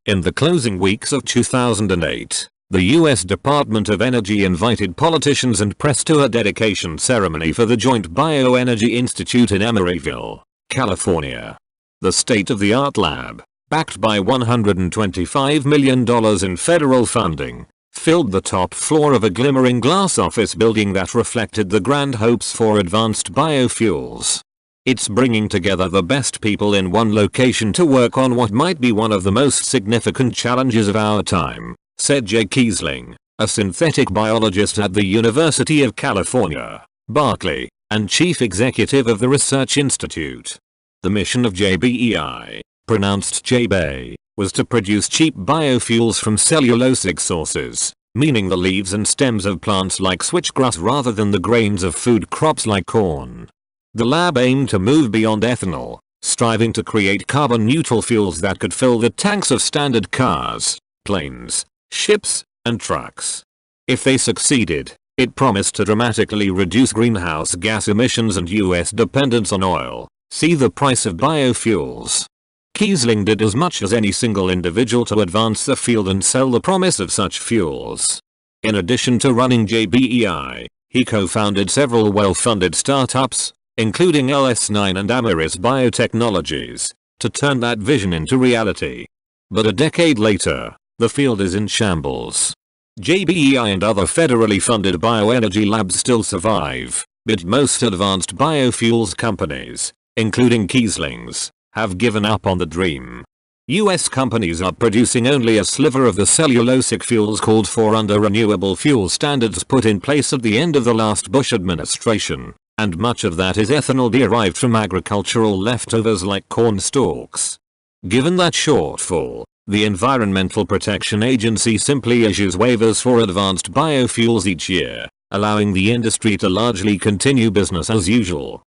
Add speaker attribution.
Speaker 1: In the closing weeks of 2008, the U.S. Department of Energy invited politicians and press to a dedication ceremony for the Joint Bioenergy Institute in Emeryville, California. The state-of-the-art lab, backed by $125 million in federal funding, filled the top floor of a glimmering glass office building that reflected the grand hopes for advanced biofuels. It's bringing together the best people in one location to work on what might be one of the most significant challenges of our time, said Jay Kiesling, a synthetic biologist at the University of California, Berkeley, and chief executive of the Research Institute. The mission of JBEI, pronounced JBEI, was to produce cheap biofuels from cellulosic sources, meaning the leaves and stems of plants like switchgrass rather than the grains of food crops like corn. The lab aimed to move beyond ethanol, striving to create carbon-neutral fuels that could fill the tanks of standard cars, planes, ships, and trucks. If they succeeded, it promised to dramatically reduce greenhouse gas emissions and US dependence on oil. See the price of biofuels. Kiesling did as much as any single individual to advance the field and sell the promise of such fuels. In addition to running JBEI, he co-founded several well-funded startups, including LS9 and Ameris Biotechnologies, to turn that vision into reality. But a decade later, the field is in shambles. JBEI and other federally funded bioenergy labs still survive, but most advanced biofuels companies, including Kiesling's, have given up on the dream. US companies are producing only a sliver of the cellulosic fuels called for under renewable fuel standards put in place at the end of the last Bush administration, and much of that is ethanol derived from agricultural leftovers like corn stalks. Given that shortfall, the Environmental Protection Agency simply issues waivers for advanced biofuels each year, allowing the industry to largely continue business as usual.